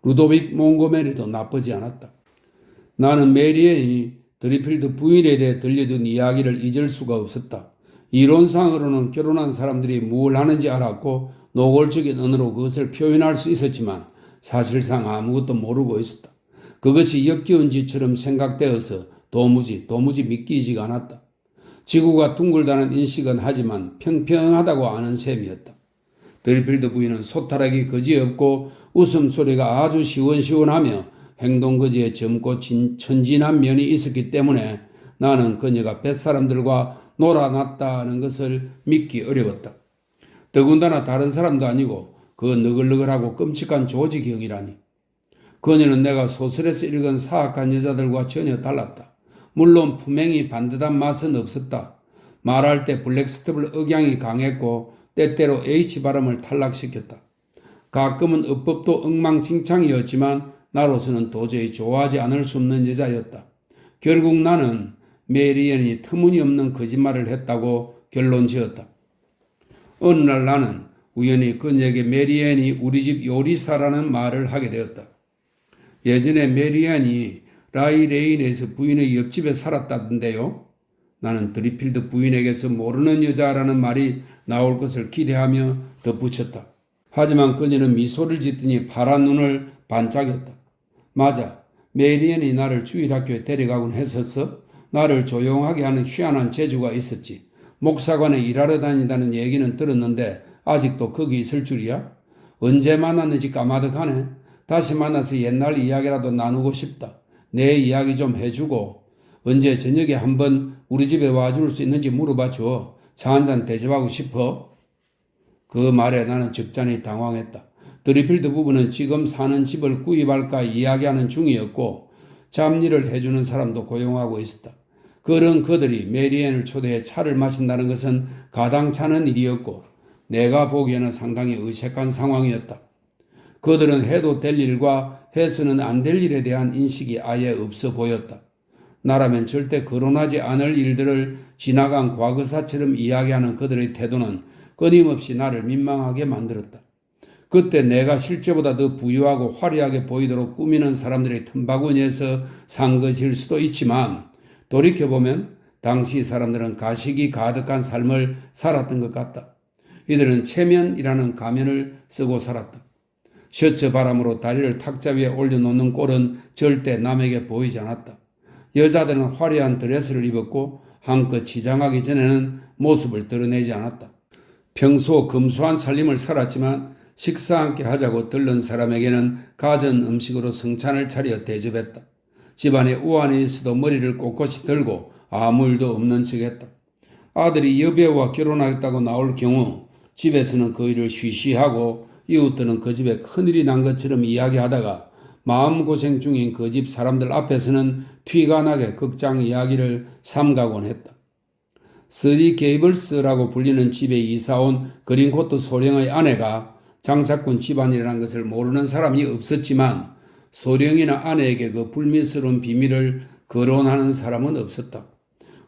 루도빅 몽고메리도 나쁘지 않았다. 나는 메리앤이 드리필드 부인에 대해 들려준 이야기를 잊을 수가 없었다. 이론상으로는 결혼한 사람들이 뭘 하는지 알았고 노골적인 언어로 그것을 표현할 수 있었지만 사실상 아무것도 모르고 있었다. 그것이 역겨운 짓처럼 생각되어서 도무지 믿기지가 않았다. 지구가 둥글다는 인식은 하지만 평평하다고 아는 셈이었다. 드리필드 부인은 소탈하기 그지없고 웃음소리가 아주 시원시원하며 행동거지에 젊고 천진한 면이 있었기 때문에 나는 그녀가 뱃사람들과 놀아났다는 것을 믿기 어려웠다. 더군다나 다른 사람도 아니고 그 너글너글하고 끔찍한 조직형이라니. 그녀는 내가 소설에서 읽은 사악한 여자들과 전혀 달랐다. 물론 품행이 반듯한 맛은 없었다. 말할 때 블랙스터블 억양이 강했고 때때로 H 발음을 탈락시켰다. 가끔은 어법도 엉망진창이었지만 나로서는 도저히 좋아하지 않을 수 없는 여자였다. 결국 나는 메리앤이 터무니없는 거짓말을 했다고 결론 지었다. 어느 날 나는 우연히 그녀에게 메리앤이 우리 집 요리사라는 말을 하게 되었다. 예전에 메리앤이 라이레인에서 부인의 옆집에 살았다던데요. 나는 드리필드 부인에게서 모르는 여자라는 말이 나올 것을 기대하며 덧붙였다. 하지만 그녀는 미소를 짓더니 파란 눈을 반짝였다. 맞아. 메리앤이 나를 주일학교에 데려가곤 했었어. 나를 조용하게 하는 희한한 재주가 있었지. 목사관에 일하러 다닌다는 얘기는 들었는데 아직도 거기 있을 줄이야? 언제 만났는지 까마득하네. 다시 만나서 옛날 이야기라도 나누고 싶다. 내 이야기 좀 해주고 언제 저녁에 한번 우리 집에 와줄 수 있는지 물어봐 줘. 차 한잔 대접하고 싶어. 그 말에 나는 적잖이 당황했다. 드리필드 부부는 지금 사는 집을 구입할까 이야기하는 중이었고 잡일을 해주는 사람도 고용하고 있었다. 그런 그들이 메리앤을 초대해 차를 마신다는 것은 가당찮은 일이었고 내가 보기에는 상당히 어색한 상황이었다. 그들은 해도 될 일과 해서는 안 될 일에 대한 인식이 아예 없어 보였다. 나라면 절대 거론하지 않을 일들을 지나간 과거사처럼 이야기하는 그들의 태도는 끊임없이 나를 민망하게 만들었다. 그때 내가 실제보다 더 부유하고 화려하게 보이도록 꾸미는 사람들의 틈바구니에서 산 것일 수도 있지만 돌이켜보면 당시 사람들은 가식이 가득한 삶을 살았던 것 같다. 이들은 체면이라는 가면을 쓰고 살았다. 셔츠 바람으로 다리를 탁자 위에 올려놓는 꼴은 절대 남에게 보이지 않았다. 여자들은 화려한 드레스를 입었고 한껏 치장하기 전에는 모습을 드러내지 않았다. 평소 검소한 살림을 살았지만 식사 함께 하자고 들른 사람에게는 가전 음식으로 성찬을 차려 대접했다. 집안에 우환이 있어도 머리를 꼿꼿이 들고 아무 일도 없는 척했다. 아들이 여배우와 결혼하겠다고 나올 경우 집에서는 그 일을 쉬쉬하고 이웃들은 그 집에 큰일이 난 것처럼 이야기하다가 마음고생 중인 그 집 사람들 앞에서는 티가 나게 극장 이야기를 삼가곤 했다. 서리 게이블스라고 불리는 집에 이사온 그린코트 소령의 아내가 장사꾼 집안이라는 것을 모르는 사람이 없었지만 소령이나 아내에게 그 불미스러운 비밀을 거론하는 사람은 없었다.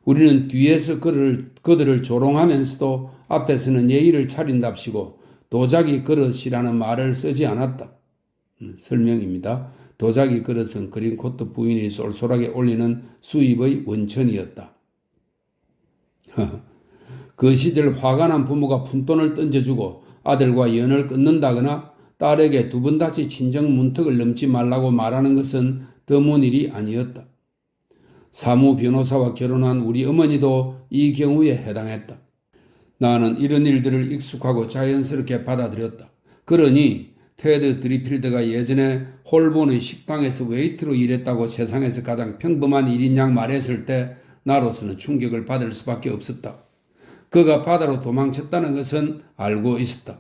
우리는 뒤에서 그들을 조롱하면서도 앞에서는 예의를 차린답시고 도자기 그릇이라는 말을 쓰지 않았다. 설명입니다. 도자기 그릇은 그린코트 부인이 쏠쏠하게 올리는 수입의 원천이었다. 그 시절 화가 난 부모가 푼돈을 던져주고 아들과 연을 끊는다거나 딸에게 두 번 다시 친정 문턱을 넘지 말라고 말하는 것은 드문 일이 아니었다. 사무 변호사와 결혼한 우리 어머니도 이 경우에 해당했다. 나는 이런 일들을 익숙하고 자연스럽게 받아들였다. 그러니 테드 드리필드가 예전에 홀본의 식당에서 웨이트로 일했다고 세상에서 가장 평범한 일인 양 말했을 때 나로서는 충격을 받을 수밖에 없었다. 그가 바다로 도망쳤다는 것은 알고 있었다.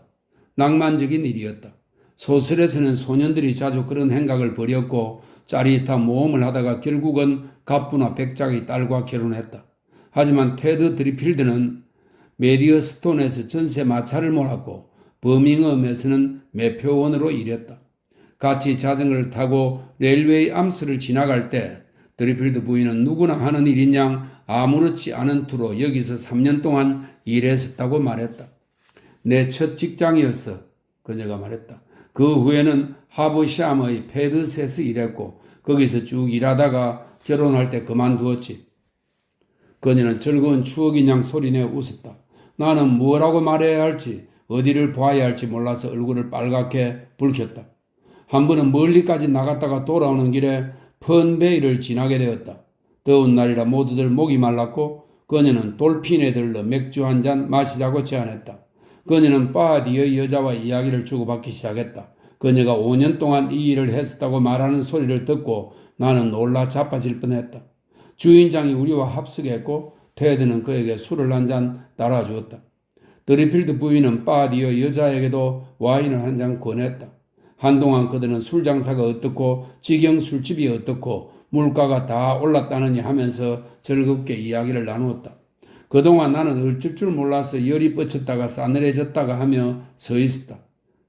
낭만적인 일이었다. 소설에서는 소년들이 자주 그런 행각을 벌였고 짜릿한 모험을 하다가 결국은 갑부나 백작의 딸과 결혼했다. 하지만 테드 드리필드는 메디어 스톤에서 전세 마차를 몰았고 버밍엄에서는 매표원으로 일했다. 같이 자전거를 타고 레일웨이 암스를 지나갈 때 드리필드 부인은 누구나 하는 일인 양 아무렇지 않은 투로 여기서 3년 동안 일했었다고 말했다. 내 첫 직장이었어. 그녀가 말했다. 그 후에는 하버샴의 패드셋에 일했고 거기서 쭉 일하다가 결혼할 때 그만두었지. 그녀는 즐거운 추억인 양 소리내 웃었다. 나는 뭐라고 말해야 할지 어디를 봐야 할지 몰라서 얼굴을 빨갛게 붉혔다. 한 번은 멀리까지 나갔다가 돌아오는 길에 펀베이를 지나게 되었다. 더운 날이라 모두들 목이 말랐고 그녀는 돌핀에 들러 맥주 한 잔 마시자고 제안했다. 그녀는 바 뒤의 여자와 이야기를 주고받기 시작했다. 그녀가 5년 동안 이 일을 했었다고 말하는 소리를 듣고 나는 놀라 자빠질 뻔했다. 주인장이 우리와 합석했고 테드는 그에게 술을 한 잔 따라주었다. 드리필드 부인은 바 뒤의 여자에게도 와인을 한 잔 권했다. 한동안 그들은 술 장사가 어떻고 직영 술집이 어떻고 물가가 다 올랐다느니 하면서 즐겁게 이야기를 나누었다. 그동안 나는 어쩔 줄 몰라서 열이 뻗쳤다가 싸늘해졌다가 하며 서 있었다.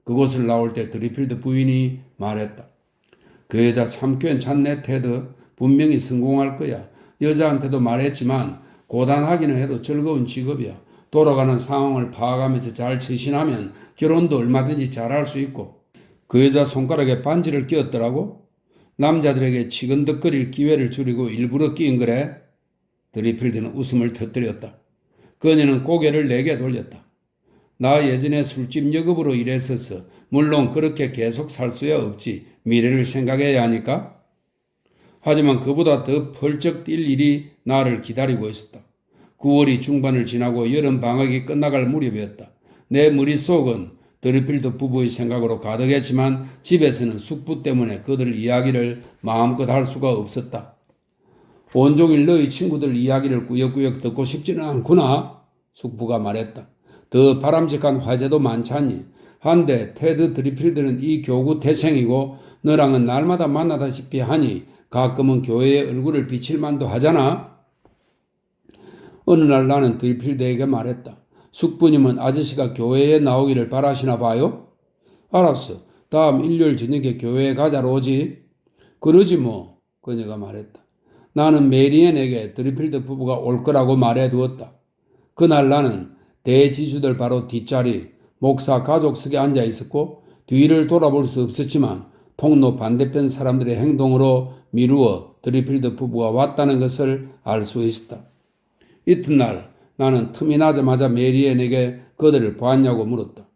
그곳을 나올 때 드리필드 부인이 말했다. 그 여자 참 괜찮네 테드. 분명히 성공할 거야. 여자한테도 말했지만 고단하기는 해도 즐거운 직업이야. 돌아가는 상황을 파악하면서 잘 처신하면 결혼도 얼마든지 잘할 수 있고. 그 여자 손가락에 반지를 끼웠더라고? 남자들에게 치근덕거릴 기회를 줄이고 일부러 끼인 거래? 드리필드는 웃음을 터뜨렸다. 그녀는 고개를 내게 돌렸다. 나 예전에 술집 여급으로 일했었어. 물론 그렇게 계속 살 수야 없지. 미래를 생각해야 하니까. 하지만 그보다 더 펄쩍 뛸 일이 나를 기다리고 있었다. 9월이 중반을 지나고 여름 방학이 끝나갈 무렵이었다. 내 머릿속은 드리필드 부부의 생각으로 가득했지만 집에서는 숙부 때문에 그들 이야기를 마음껏 할 수가 없었다. 온종일 너희 친구들 이야기를 꾸역꾸역 듣고 싶지는 않구나. 숙부가 말했다. 더 바람직한 화제도 많잖니. 한데 테드 드리필드는 이 교구 태생이고 너랑은 날마다 만나다시피 하니 가끔은 교회에 얼굴을 비칠 만도 하잖아. 어느 날 나는 드리필드에게 말했다. 숙부님은 아저씨가 교회에 나오기를 바라시나 봐요? 알았어. 다음 일요일 저녁에 교회에 가자로 오지. 그러지 뭐. 그녀가 말했다. 나는 메리앤에게 드리필드 부부가 올 거라고 말해두었다. 그날 나는 대지주들 바로 뒷자리 목사 가족석에 앉아 있었고 뒤를 돌아볼 수 없었지만 통로 반대편 사람들의 행동으로 미루어 드리필드 부부가 왔다는 것을 알 수 있었다. 이튿날 나는 틈이 나자마자 메리앤에게 그들을 보았냐고 물었다.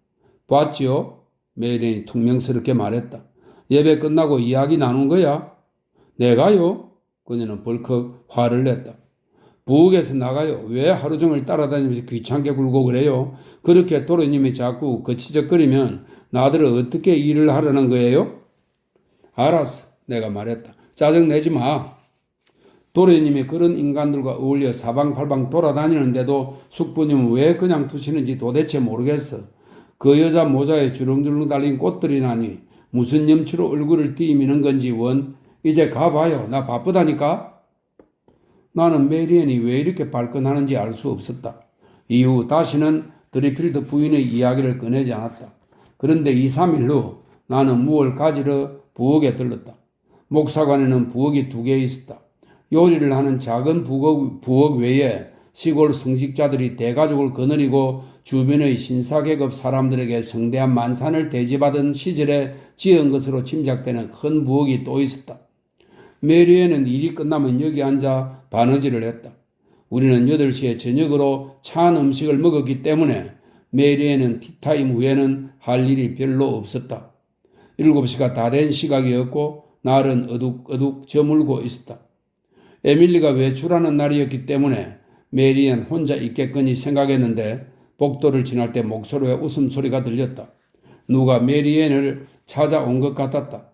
보았지요? 메리앤이 퉁명스럽게 말했다. 예배 끝나고 이야기 나눈 거야? 내가요? 그녀는 벌컥 화를 냈다. 부엌에서 나가요. 왜 하루 종일 따라다니면서 귀찮게 굴고 그래요? 그렇게 도련님이 자꾸 거치적거리면 나들은 어떻게 일을 하려는 거예요? 알았어. 내가 말했다. 짜증내지 마. 도련님이 그런 인간들과 어울려 사방팔방 돌아다니는데도 숙부님은 왜 그냥 두시는지 도대체 모르겠어. 그 여자 모자에 주렁주렁 달린 꽃들이나니 무슨 염치로 얼굴을 띄미는 건지 원. 이제 가봐요. 나 바쁘다니까. 나는 메리앤이 왜 이렇게 발끈하는지 알 수 없었다. 이후 다시는 드리필드 부인의 이야기를 꺼내지 않았다. 그런데 2, 3일 후 나는 무얼 가지러 부엌에 들렀다. 목사관에는 부엌이 2개 있었다. 요리를 하는 작은 부엌 외에 시골 성직자들이 대가족을 거느리고 주변의 신사계급 사람들에게 성대한 만찬을 대접하던 시절에 지은 것으로 짐작되는 큰 부엌이 또 있었다. 메리앤은 일이 끝나면 여기 앉아 바느질을 했다. 우리는 8시에 저녁으로 찬 음식을 먹었기 때문에 메리앤은 티타임 후에는 할 일이 별로 없었다. 7시가 다 된 시각이었고 날은 어둑어둑 저물고 있었다. 에밀리가 외출하는 날이었기 때문에 메리앤 혼자 있겠거니 생각했는데 복도를 지날 때 목소리에 웃음소리가 들렸다. 누가 메리앤을 찾아온 것 같았다.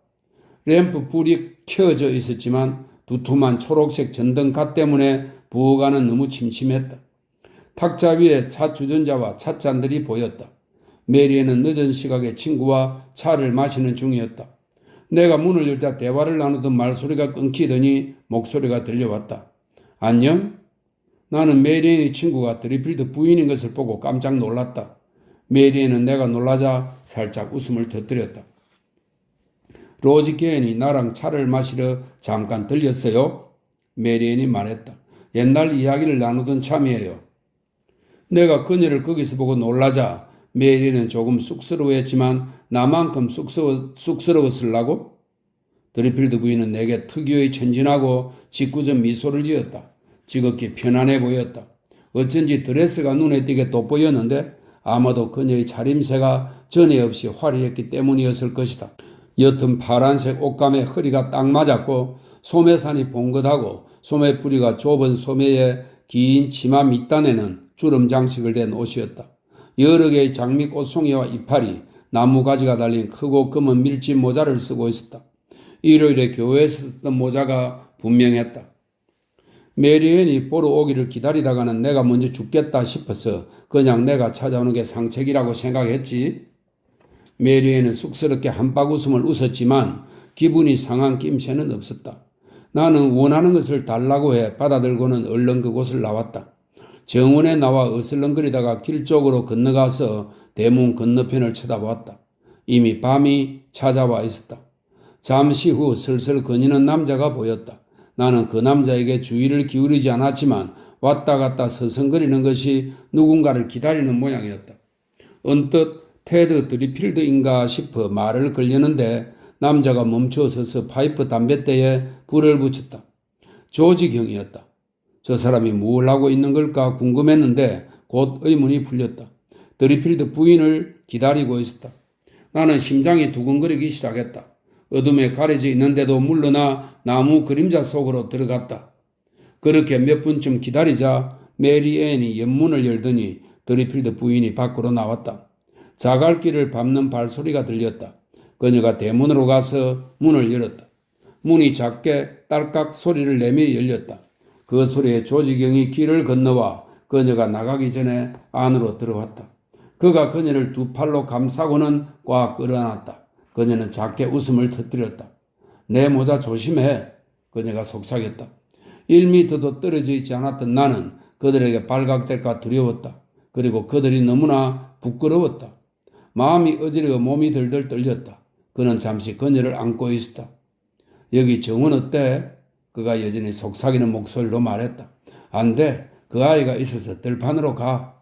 램프 불이 켜져 있었지만 두툼한 초록색 전등갓 때문에 부엌 안은 너무 침침했다. 탁자 위에 차 주전자와 찻잔들이 보였다. 메리앤은 늦은 시각에 친구와 차를 마시는 중이었다. 내가 문을 열자 대화를 나누던 말소리가 끊기더니 목소리가 들려왔다. 안녕? 나는 메리앤의 친구가 드리필드 부인인 것을 보고 깜짝 놀랐다. 메리앤은 내가 놀라자 살짝 웃음을 터뜨렸다. 로지 게인이 나랑 차를 마시러 잠깐 들렸어요. 메리앤이 말했다. 옛날 이야기를 나누던 참이에요. 내가 그녀를 거기서 보고 놀라자 메리앤은 조금 쑥스러워했지만 나만큼 쑥스러웠을라고? 드리필드 부인은 내게 특유의 천진하고 짓궂은 미소를 지었다. 지극히 편안해 보였다. 어쩐지 드레스가 눈에 띄게 돋보였는데 아마도 그녀의 차림새가 전에 없이 화려했기 때문이었을 것이다. 옅은 파란색 옷감에 허리가 딱 맞았고 소매산이 봉긋하고 소매뿌리가 좁은 소매에 긴 치마 밑단에는 주름 장식을 댄 옷이었다. 여러 개의 장미 꽃송이와 이파리, 나무가지가 달린 크고 검은 밀짚 모자를 쓰고 있었다. 일요일에 교회에서 썼던 모자가 분명했다. 메리앤이 보러 오기를 기다리다가는 내가 먼저 죽겠다 싶어서 그냥 내가 찾아오는 게 상책이라고 생각했지. 메리앤은 쑥스럽게 한박 웃음을 웃었지만 기분이 상한 낌새는 없었다. 나는 원하는 것을 달라고 해 받아들고는 얼른 그곳을 나왔다. 정원에 나와 어슬렁거리다가 길 쪽으로 건너가서 대문 건너편을 쳐다보았다. 이미 밤이 찾아와 있었다. 잠시 후 슬슬 거니는 남자가 보였다. 나는 그 남자에게 주의를 기울이지 않았지만 왔다 갔다 서성거리는 것이 누군가를 기다리는 모양이었다. 언뜻 테드 드리필드인가 싶어 말을 걸려는데 남자가 멈춰서서 파이프 담뱃대에 불을 붙였다. 조직형이었다. 저 사람이 뭘 하고 있는 걸까 궁금했는데 곧 의문이 풀렸다. 드리필드 부인을 기다리고 있었다. 나는 심장이 두근거리기 시작했다. 어둠에 가려져 있는데도 물러나 나무 그림자 속으로 들어갔다. 그렇게 몇 분쯤 기다리자 메리앤이 옆문을 열더니 드리필드 부인이 밖으로 나왔다. 자갈길을 밟는 발소리가 들렸다. 그녀가 대문으로 가서 문을 열었다. 문이 작게 딸깍 소리를 내며 열렸다. 그 소리에 조지경이 길을 건너와 그녀가 나가기 전에 안으로 들어왔다. 그가 그녀를 두 팔로 감싸고는 꽉 끌어안았다. 그녀는 작게 웃음을 터뜨렸다. 내 모자 조심해. 그녀가 속삭였다. 1미터도 떨어져 있지 않았던 나는 그들에게 발각될까 두려웠다. 그리고 그들이 너무나 부끄러웠다. 마음이 어지러워 몸이 들들 떨렸다. 그는 잠시 그녀를 안고 있었다. 여기 정원 어때? 그가 여전히 속삭이는 목소리로 말했다. 안 돼. 그 아이가 있어서 들판으로 가.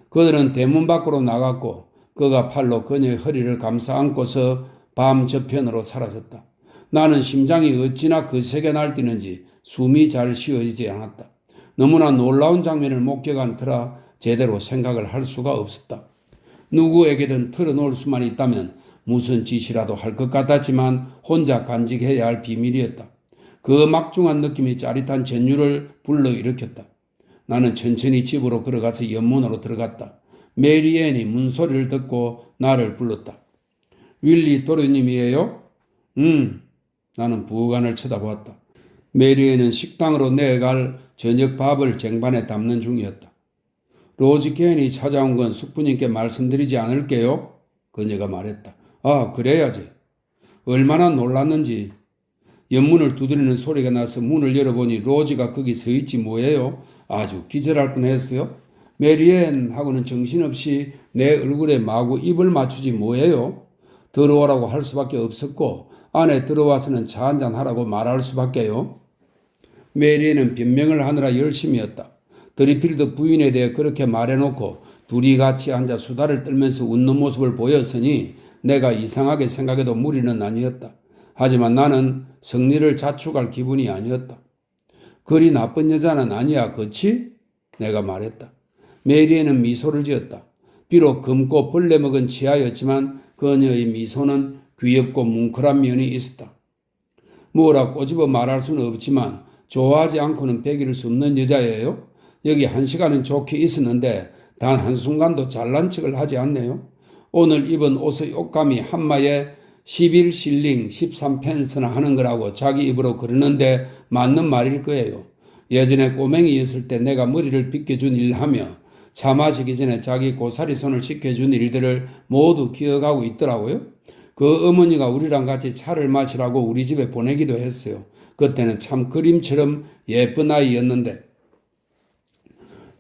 그들은 대문 밖으로 나갔고 그가 팔로 그녀의 허리를 감싸 안고서 밤 저편으로 사라졌다. 나는 심장이 어찌나 거세게 날뛰는지 숨이 잘 쉬어지지 않았다. 너무나 놀라운 장면을 목격한 터라 제대로 생각을 할 수가 없었다. 누구에게든 털어놓을 수만 있다면 무슨 짓이라도 할 것 같았지만 혼자 간직해야 할 비밀이었다. 그 막중한 느낌이 짜릿한 전율을 불러일으켰다. 나는 천천히 집으로 걸어가서 옆문으로 들어갔다. 메리앤이 문소리를 듣고 나를 불렀다. 윌리 도련님이에요? 나는 부관을 쳐다보았다. 메리앤은 식당으로 내려갈 저녁 밥을 쟁반에 담는 중이었다. 로지 케인이 찾아온 건 숙부님께 말씀드리지 않을게요. 그녀가 말했다. 아, 그래야지. 얼마나 놀랐는지. 옆문을 두드리는 소리가 나서 문을 열어보니 로지가 거기 서 있지 뭐예요. 아주 기절할 뻔했어요. 메리앤 하고는 정신없이 내 얼굴에 마구 입을 맞추지 뭐예요. 들어오라고 할 수밖에 없었고 안에 들어와서는 차 한잔 하라고 말할 수밖에요. 메리앤은 변명을 하느라 열심이었다. 드리필드 부인에 대해 그렇게 말해놓고 둘이 같이 앉아 수다를 떨면서 웃는 모습을 보였으니 내가 이상하게 생각해도 무리는 아니었다. 하지만 나는 승리를 자축할 기분이 아니었다. 그리 나쁜 여자는 아니야, 그치? 내가 말했다. 메리앤은 미소를 지었다. 비록 검고 벌레 먹은 치아였지만 그녀의 미소는 귀엽고 뭉클한 면이 있었다. 뭐라 꼬집어 말할 수는 없지만 좋아하지 않고는 배기를 수 없는 여자예요. 여기 1시간은 좋게 있었는데 단 한순간도 잘난 척을 하지 않네요. 오늘 입은 옷의 옷감이 한마에 11실링 13펜스나 하는 거라고 자기 입으로 그러는데 맞는 말일 거예요. 예전에 꼬맹이였을 때 내가 머리를 빗겨준 일하며 차 마시기 전에 자기 고사리 손을 씻겨준 일들을 모두 기억하고 있더라고요. 그 어머니가 우리랑 같이 차를 마시라고 우리 집에 보내기도 했어요. 그때는 참 그림처럼 예쁜 아이였는데.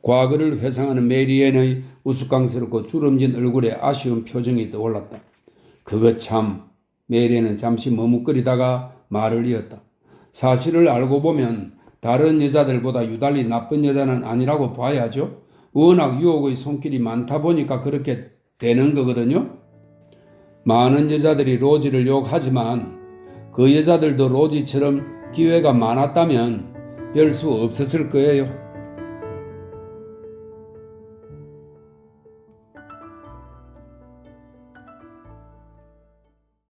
과거를 회상하는 메리앤의 우스꽝스럽고 주름진 얼굴에 아쉬운 표정이 떠올랐다. 그거 참. 메리앤은 잠시 머뭇거리다가 말을 이었다. 사실을 알고 보면 다른 여자들보다 유달리 나쁜 여자는 아니라고 봐야죠. 워낙 유혹의 손길이 많다 보니까 그렇게 되는 거거든요. 많은 여자들이 로지를 욕하지만 그 여자들도 로지처럼 기회가 많았다면 별 수 없었을 거예요.